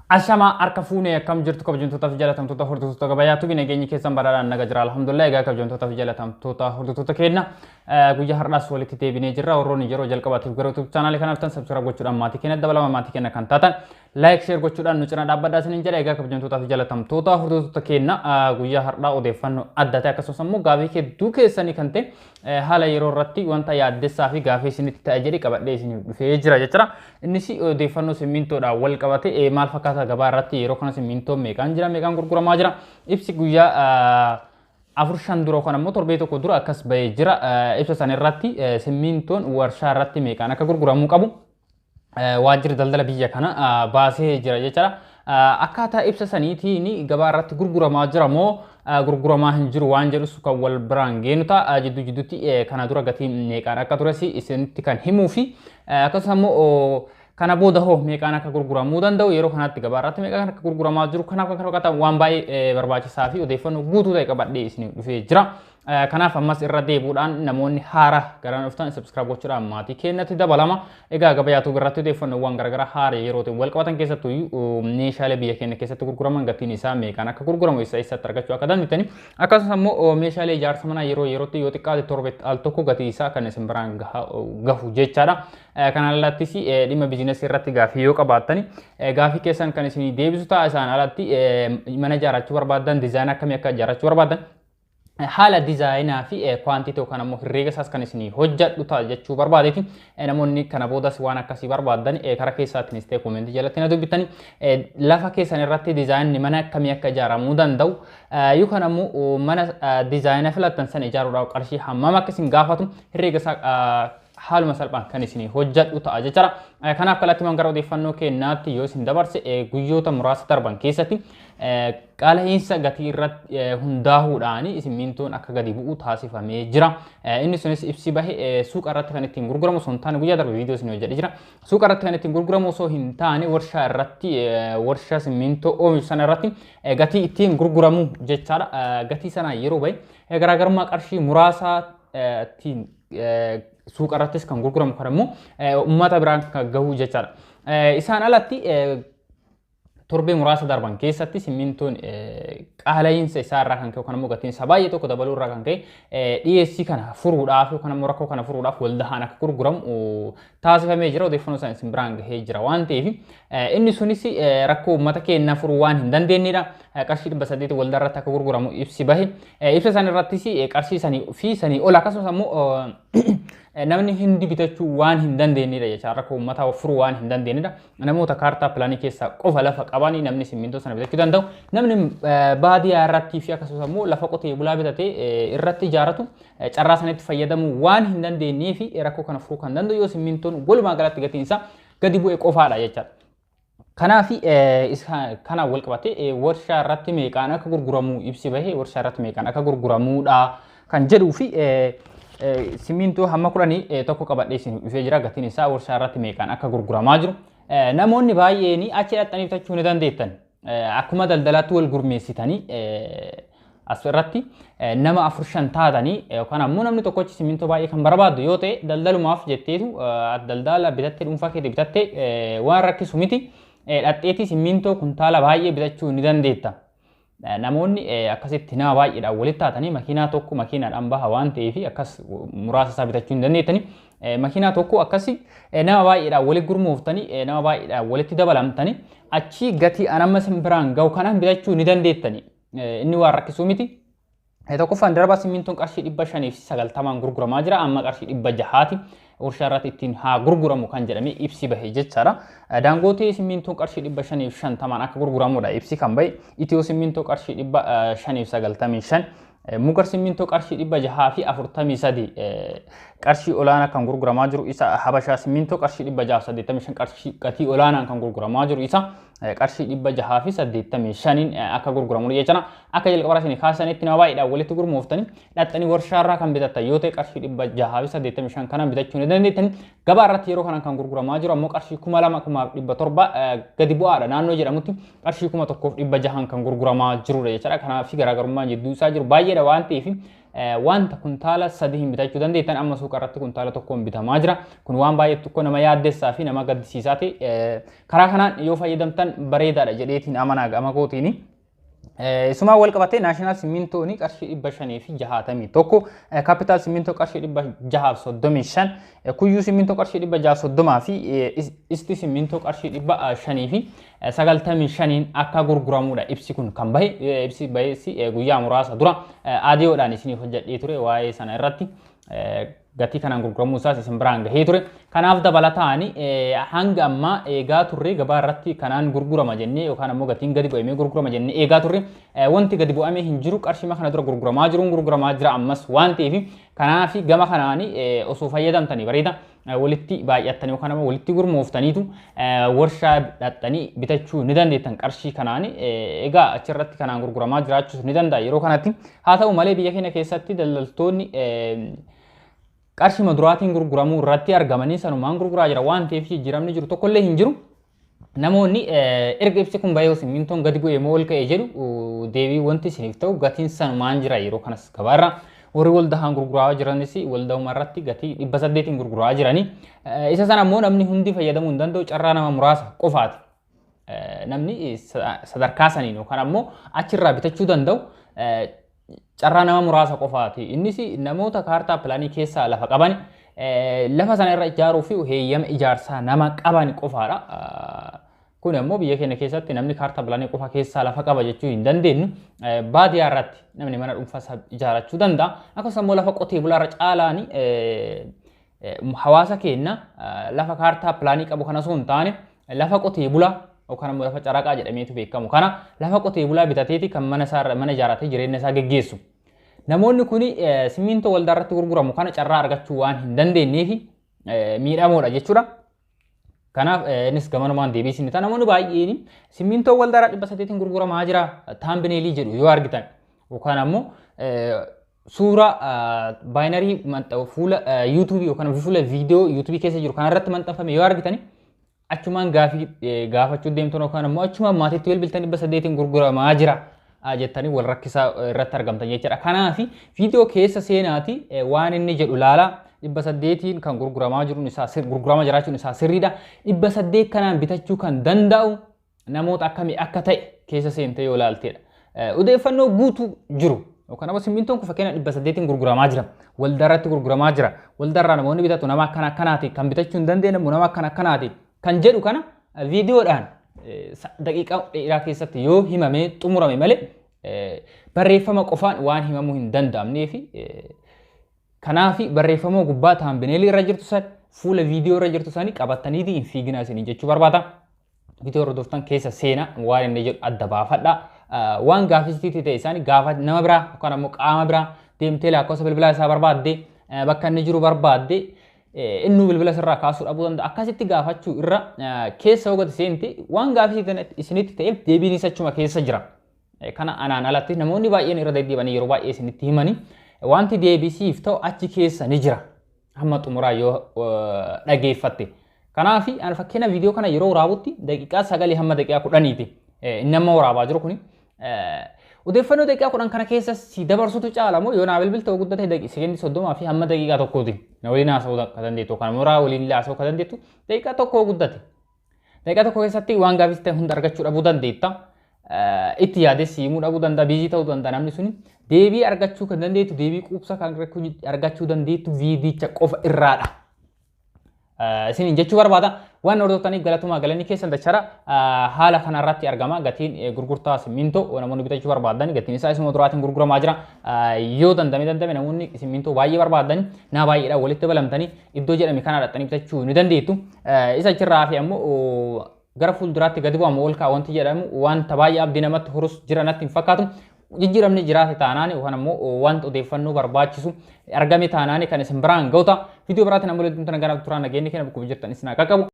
Ashama arkafune kam jirtu kabajamtoota fi jaalatamtoota hordoftoota gabayaatu bi nageenyi keessan badhaadhaan naga jira alhamdulillah egaa kabajamtoota fi jaalatamtoota hordoftoota keenya guyyaa har'aas walitti deebinee jirra warroonni yeroo jalqabaatiif gara YouTube channel kanaaf tan subscribe gochuudhaan maatii keenya dabalama maatii keenya kan taatan like share gochuudhaan nu cina dhaabbadhaa isiniin jedha egaa kabajamtoota fi jaalatamtoota hordoftoota keenya guyyaa har'aa odeeffannoo adda ta'e akkasumas immoo gaafii hedduu keessanii kan ta'e haala yeroo irratti wanta yaaddessaa fi gaafii isinitti ta'e jedhi qabadhee isin dhufee jira jechuudha innis odeeffannoo simmintoodhaan wal qabate maal fakkaata gabaa irratti yeroo kana simmintoon meeqaan jira meeqaan gurguramaa jira ibsi guyyaa afur shan dura kana immoo torbee tokko dura akkas bahee jira ibsa san irratti simmintoon warshaa irratti meeqaan akka gurguramuu qabu waajjirri daldala biyya kana baasee jira jechuudha akkaataa ibsa saniitiin gabaa irratti gurguramaa jira moo gurguramaa hin jiru waan jedhu kan wal biraan geenu ta'a jidduutti kana dura gatii meeqaan akka tures isinitti kan himuu fi akkasumas immoo kana booda hoo meeqaan akka gurguramuu danda'u yeroo kanatti gabaa irratti meeqaan akka gurguramaa jiru kanaaf kan fakkaatan waan baay'ee barbaachisaa fi odeeffannoo guutuu ta'e qabadhee isin dhufee jira. Kanaaf ammas irra deebuudhaan namoonni haara gara dhuftan subscribe gochuudhaan maatii keenyatti dabalama. Egaa gabayaatu birratti odeeffannoowwan garaagaraa haara yerootiin wal qabatan keessattuu meeshaalee biyya keenya keessatti gurguraman gatiin isaa meeqaan akka gurguramu eessatti argachuu akka dandeettani. Akkasumas immoo meeshaalee ijaarsa manaa yerootti yoo xiqqaate torbeetti al tokko gatii isaa kan isin biraan gahu jechaadha. Kana alattis dhimma biizinasii irratti gaafii yoo qabaattani gaafii keessan kan isin deebisu ta'a isaan alatti mana ijaarrachuu barbaadan diizaayinii akkamii akka ijaarrachuu barbaadan haala diizaayinaa fi kwaantitii yookaan ammoo herreega isaas kan isin hojjadhu ta'a jechuu barbaadeeti namoonni kana boodas waan akkasii barbaadan karaa keessaatiinis ta'e koomentii jalatti na dubbitanii lafa keessan irratti diizaayinii mana akkamii akka ijaaramuu danda'u yookaan ammoo mana diizaayinaa filattan sana ijaaruudhaaf qarshii hammam akka isin gaafatu herreega isaa haaluma salphaan kan isin hojjadhu ta'a jechuudha. Kanaaf kallattiin gara odeeffannoo keenyaatti yoo isin dabarse guyyoota muraasa darban keessatti qaala'insa gatii irratti hundaa'uudhaan simmintoon akka gadi bu'u taasifamee jira. Inni sunis ibsi bahe suuqa irratti kan ittiin gurguramu osoo hin taane guyyaa darbe viidiyoo isin hojjedhe jira. Suuqa irratti kan ittiin gurguramu osoo hin taane warshaa irratti warshaa simmintoo oomishu sana irratti gatii ittiin gurguramu jechaadha. Gatii sana yeroo bahe garaagarummaa qarshii muraasaatiin suuqa irrattis kan gurguramu kan immoo uummata biraan kan gahu jechaadha. Isaan alatti torbee muraasa darban keessatti simmintoon qaala'insa isaa irraa kan ka'u kan immoo gatiin isaa baay'ee tokko dabaluu irraa kan ka'e dhiyeessii kana furuudhaaf yookaan immoo rakkoo kana furuudhaaf waldahaan akka gurguramu taasifamee jira odeeffannoo isaan isin biraan gahee jira waan ta'eef inni sunis rakkoo uummata keenya furuu waan hin dandeenyedha. Qarshii 800 waldaa irratti akka gurguramu ibsi bahe ibsa san irrattis qarshii sanii fi sanii ol akkasumas immoo namni hindi bitachuu waan hin dandeenyedha jecha rakkoo uummataa furuu waan hin dandeenyedha. Namoota kaartaa pilaanii keessaa qofa lafa qabanii namni simmintoo sana bitachuu danda'u namni baadiyyaa irratti fi akkasumas immoo lafa qotee bulaa bitatee irratti ijaaratu carraa sanitti fayyadamuu waan hin dandeenyee fi rakkoo kana furuu kan danda'u yoo simmintoon walumaa galatti gatiin isaa gadi bu'e qofaadha jechaadha. Kanaaf kana wal qabate warshaa irratti meeqaan akka gurguramu ibsi bahe warshaa irratti meeqaan akka gurguramuudha kan jedhuu fi simmintoo hamma kudhanii tokko qabadhee isin dhufee jira gatiin isaa warshaa irratti meeqaan akka gurguramaa jiru. Namoonni baay'een achi dhaqxanii bitachuu ni dandeettan. Akkuma daldalaatti wal gurmeessitanii as irratti nama 4-5 taatanii yookaan ammoo namni tokkochi simmintoo baay'ee kan barbaadu yoo ta'e daldalumaaf jetteetu daldala bitattee dhuunfaa keetii bitattee waan rakkisu miti. Dhadheetii simmintoo kuntaala baay'ee bitachuu ni dandeetta. Namoonni akkasitti nama baay'eedhaan walitti taatanii makiinaa tokko makiinaadhaan baha waan ta'eef akkas muraasa isaa bitachuu ni dandeettanii. Makiinaa tokko akkasi nama baay'eedhaan walitti gurmooftanii nama baay'eedhaan walitti dabalamtanii achi gatii anamma simbiraan gahu kanaan bitachuu ni dandeettanii. Inni waan rakkisuu miti. Tokkoffaan darbaa simmintoon qarshii 590 gurguramaa jira amma qarshii 600 warshaa irratti ittiin haa gurguramu kan jedhame ibsi bahe jechaadha. Daangootee simmintoon qarshii 550 akka gurguramudha ibsi kan bahe. Itiyoo simmintoo qarshii 595 mugar simmintoo qarshii 643 qarshii olaanaa kan gurguramaa jiru isa habashaa simmintoo qarshii 685 qarshii gatii olaanaan kan gurguramaa jiru isa qarshii 685 akka gurguramu jechuudha. Akka jalqaba isin kaasanitti nama baay'eedhaan walitti gurmooftanii dhaxxanii warshaa irraa kan bitattan yoo ta'e qarshii 685 kanaan bitachuu ni dandeettanii. Gabaa irratti yeroo kanaan kan gurguramaa jiru ammoo qarshii 2,700 gadi bu'aadha naannoo jedhamutti qarshii 1,600 kan gurguramaa jirudha jechuudha. Kanaaf garaagarummaan jidduu isaa jiru baay'eedha waan ta'eef wanta kuntaala sadii hin bitachuu dandeettan amma suuqa irratti kuntaala tokkoon bitamaa jira. Kun waan baay'ee tokko nama yaaddessaa fi nama gaddisiisaa ta'e karaa kanaan yoo fayyadamtan bareedaadha jedheetiin amanaa gama kootiini. Isuma wal qabatee naashinaal simmintoon qarshii 561 kaapitaal simmintoo qarshii 635 kuyyuu simmintoo qarshii 630 fi isti simmintoo qarshii 500 fi 95 akka gurguramuudha. Ibsi kun kan bahe ibsi baheessi guyyaa muraasa dura aadiyoodhaan isiniif hojjedhee ture waa'ee sana irratti gatii kanaan gurguramuu isaas isin biraan gahee ture. Kanaaf dabalataan hanga ammaa eegaa turre gabaa irratti kanaan gurgurama jennee yookaan ammoo gatiin gadi bu'amee gurgurama jennee eegaa turre wanti gadi bu'amee hin jiru qarshii kana dura gurguramaa jira ammas waan ta'eef kanaaf gama kanaan osoo fayyadamtanii bareeda walitti baay'attanii yookaan ammoo walitti gurmooftaniitu warshaa dhattanii bitachuu ni dandeettan qarshii kanaan egaa achirratti kanaan gurguramaa jiraachuus ni danda'a yeroo kanatti. Haa ta'u malee biyya keenya keessatti daldaltoonni qarshii maduraatiin gurguramuu irratti argamanii sanumaan gurguraa jira waan ta'eef jijjiiramni jiru tokkollee hin jiru. Namoonni erga ibsi kun bahee simmintoon gadi bu'ee moo ol ka'ee jedhu deebii wanti isiniif ta'u gatiin sanumaan jira yeroo kanas gabaarra. Warri waldahaan gurguraa jiranis waldahuma irratti gatii 800tiin gurguraa jiranii. Isa sana ammoo namni hundi fayyadamuu hin danda'u carraa nama muraasa qofaati. Namni sadarkaa saniin yookaan ammoo achirraa bitachuu danda'u carraa nama muraasa qofaati. Innis namoota kaartaa pilaanii keessaa lafa qaban lafa sana irra ijaaruu fi heeyyama ijaarsaa nama qaban qofaadha. Kun ammoo biyya keenya keessatti namni kaartaa pilaanii qofa keessaa lafa qaba jechuu hin dandeenyu. Baadiyyaa irratti namni mana dhuunfaa ijaarachuu danda'a. Akkasumas ammoo lafa qotee bulaa irra caalaan hawaasa keenya lafa kaartaa pilaanii qabu kana osoo hin taane lafa qotee bulaa yookaan ammoo lafa caraqaa jedhameetu beekamu kana lafa qotee bulaa bitateeti kan mana ijaaratee jireenya isaa geggeessu. Namoonni kun simmintoo waldaa irratti gurguramu kana carraa argachuu waan hin dandeenyeef miidhamoodha jechuudha. Kanaaf innis gamanumaan deebisni ta'a. Namoonni baay'een simmintoo waldaa irraa 800tiin gurguramaa jira taambineelii jedhu yoo argitan yookaan ammoo suuraa baayinarii fuula yuutuubii yookaan fuula viidiyoo yuutuubii keessa jiru kanarratti maxxanfame yoo argitan achumaan gaafachuu deemtan yookaan ammoo achumaan maatiitti bilbiltanii 800tiin gurguramaa jira jettanii wal rakkisaa irratti argamtan jechuudha. Kanaaf viidiyoo keessa seenaati waan inni jedhu ilaalaa 800tiin kan gurguramaa jiraachuun isaa sirriidha. 800 kanaan bitachuu kan danda'u namoota akkamii akka ta'e keessa seentee yoo ilaalteedha. Odeeffannoo guutuu jiru yookaan ammoo simmintoon kun fakkeenya 800tiin gurguramaa jira. Waldaa irratti gurguramaa jira. Waldaa irraa namoonni bitatu nama akkana akkanaati kan bitachuu hin dandeenye nama akkana akkanaati kan jedhu kana viidiyoodhaan daqiiqaa dheeraa keessatti yoo himamee xumurame malee barreeffama qofaan waan himamuu hin danda'amnee fi kanaaf barreeffama gubbaa taambineelii irra jirtu san fuula viidiyoo irra jirtu sanii qabataniiti hin fiiginaa isinii jechuu barbaada. Viidiyoo hordoftan keessa seena waan inni jedhu adda baafadha. Waan gaafisiitii ta'e isaanii gaafa nama biraa yookaan ammoo qaama biraa deemtee lakkoofsa bilbilaa isaa barbaadde bakka inni jiru barbaadde inni bilbila sirraa kaasuu dhabuu danda'a. Akkasitti gaafachuu irra keessa hogati seenti waan gaafisiitii isinitti ta'eef deebiin isa achuma keessa jira. Kana anaan alatti namoonni baay'een irra deddeebanii yeroo baay'ee isinitti himanii wanti deebisiif ta'u achi keessa ni jira. Hamma xumuraa yoo dhageeffatte. Kanaaf ani fakkeenya viidiyoo kana yeroo waraabutti daqiiqaa 9 hamma daqiiqaa 10ti. Inni amma waraabaa jiru kuni. Odeeffannoo daqiiqaa 10 kana keessa si dabarsutu caala moo yoo naa bilbilta guddate sekeendii 30 fi hamma daqiiqaa 1ti. Na waliin haasa'uu kan dandeettu kan muraa waliin haasa'uu kan dandeettu daqiiqaa 1 guddate. Daqiiqaa 1 keessatti waan gaafis ta'e hunda argachuu dhabuu dandeetta. Itti yaadessi himuu dhabuu danda'a biizii ta'uu danda'a namni suni deebii argachuu kan dandeettu deebii quubsaa kan argachuu dandeettu viidicha qofa irraadha. Isiniin jechuu barbaada waan hordoftaniif galatuma galanni keessan dachara haala kanarratti argama gatiin gurgurtaa simmintoo namoonni bitachuu barbaadan gatiin isaa isuma duraatiin gurguramaa jira yoo dandame namoonni simmintoo baay'ee barbaadan naa baay'eedhaan walitti balamtanii iddoo jedhame kana dhaqxanii bitachuu ni dandeettu. Isa achirraa fi ammoo gara fuulduraatti gadi bu'amu ol ka'a wanti jedhamu wanta baay'ee abdii namatti horus jira natti hin fakkaatu. Jijjiiramni jiraate taanaan yookaan ammoo wanta odeeffannoo barbaachisu argame taanaan kan isin biraan ga'uta. Viidiyoo biraatiin ammoo leetumtana gara turaan nageenye kenna bukkuu jirtan isin qaqqabu.